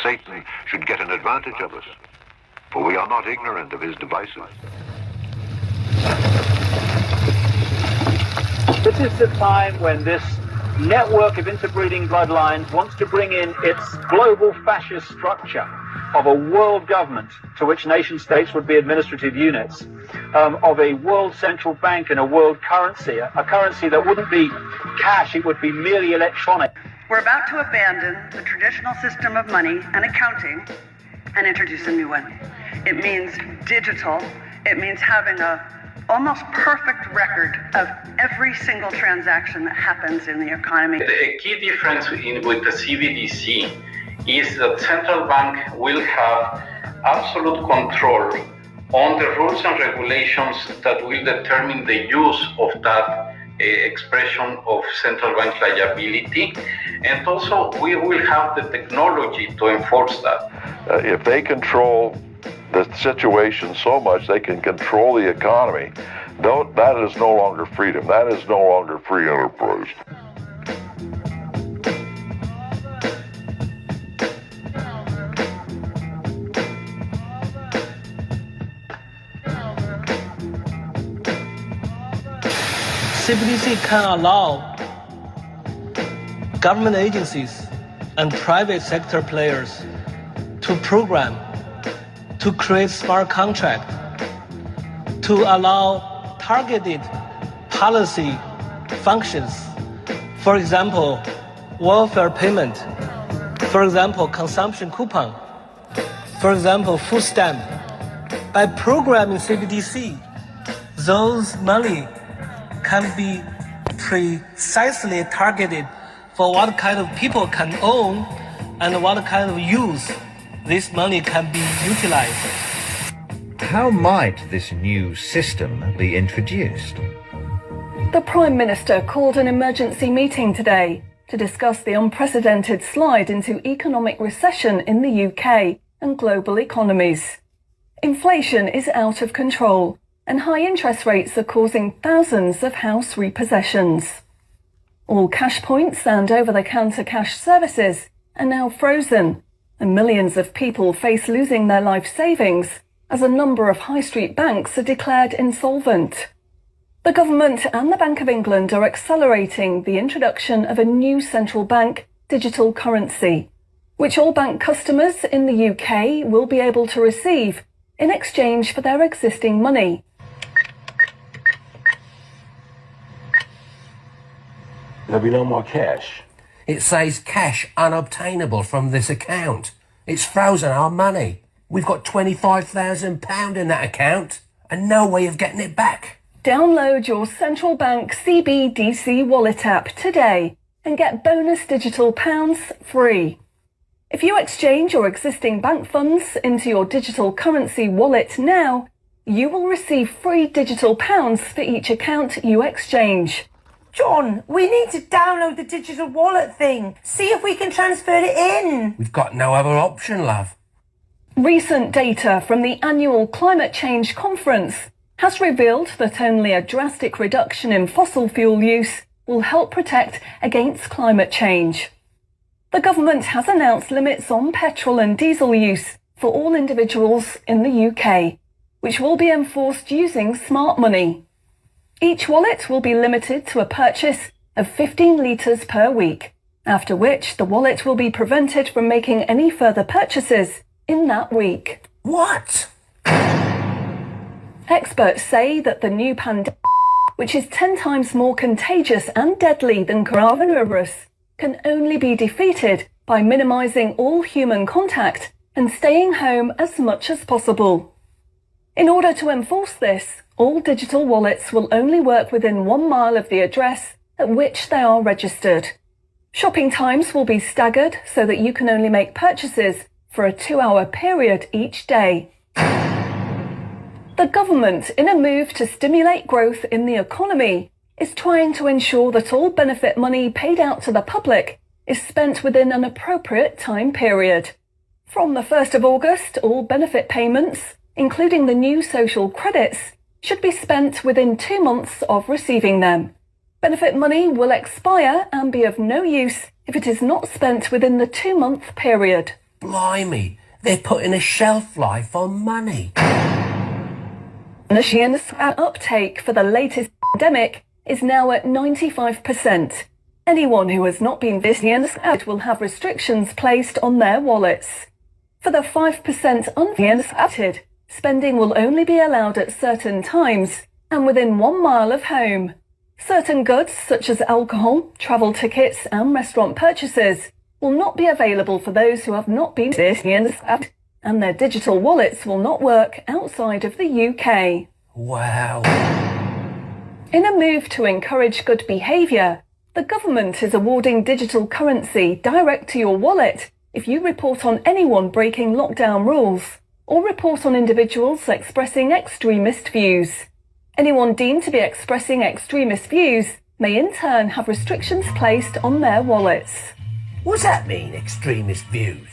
Satan should get an advantage of us, for we are not ignorant of his devices. This is the time when this network of interbreeding bloodlines wants to bring in its global fascist structure of a world government to which nation states would be administrative units, of a world central bank and a world currency, a currency that wouldn't be cash, it would be merely electronic. We're about to abandon the traditional system of money and accounting and introduce a new one. It means digital. It means having a almost perfect record of every single transaction that happens in the economy. The key difference with the CBDC is that central bank will have absolute control on the rules and regulations that will determine the use of that expression of central bank liability, and also we will have the technology to enforce that. If they control the situation so much they can control the economy, that is no longer freedom. That is no longer free enterprise. CBDC can allow government agencies and private sector players to program, to create smart contract, to allow targeted policy functions. For example, welfare payment. For example, consumption coupon. For example, food stamp. By programming CBDC, those money can be precisely targeted for what kind of people can own and what kind of use this money can be utilized. How might this new system be introduced? The Prime Minister called an emergency meeting today to discuss the unprecedented slide into economic recession in the UK and global economies. Inflation is out of control, and high interest rates are causing thousands of house repossessions. All cash points and over-the-counter cash services are now frozen, and millions of people face losing their life savings as a number of high street banks are declared insolvent. The government and the Bank of England are accelerating the introduction of a new central bank digital currency, which all bank customers in the UK will be able to receive in exchange for their existing money. There'll be no more cash. It says cash unobtainable from this account. It's frozen our money. We've got £25,000 in that account and no way of getting it back. Download your central bank CBDC wallet app today and get bonus digital pounds free. If you exchange your existing bank funds into your digital currency wallet now, you will receive free digital pounds for each account you exchange. John, we need to download the digital wallet thing. See if we can transfer it in. We've got no other option, love. Recent data from the annual Climate Change Conference has revealed that only a drastic reduction in fossil fuel use will help protect against climate change. The government has announced limits on petrol and diesel use for all individuals in the UK, which will be enforced using smart money. Each wallet will be limited to a purchase of 15 litres per week, after which the wallet will be prevented from making any further purchases in that week. What? Experts say that the new pandemic, which is 10 times more contagious and deadly than coronavirus, can only be defeated by minimising all human contact and staying home as much as possible. In order to enforce this, all digital wallets will only work within 1 mile of the address at which they are registered. Shopping times will be staggered so that you can only make purchases for a 2-hour period each day. The government, in a move to stimulate growth in the economy, is trying to ensure that all benefit money paid out to the public is spent within an appropriate time period. From the 1st of August, all benefit payments, including the new social credits, should be spent within 2 months of receiving them. Benefit money will expire and be of no use if it is not spent within the 2-month period. Blimey, they're putting a shelf life on money. The uptake for the latest pandemic is now at 95%. Anyone who has not been vaccinated will have restrictions placed on their wallets. For the 5% unvaccinated, spending will only be allowed at certain times and within 1 mile of home. Certain goods such as alcohol, travel tickets and restaurant purchases will not be available for those who have not been vaccinated, and their digital wallets will not work outside of the UK. Wow. In a move to encourage good behaviour, the government is awarding digital currency direct to your wallet if you report on anyone breaking lockdown rules or report on individuals expressing extremist views. Anyone deemed to be expressing extremist views may in turn have restrictions placed on their wallets. What's that mean, extremist views?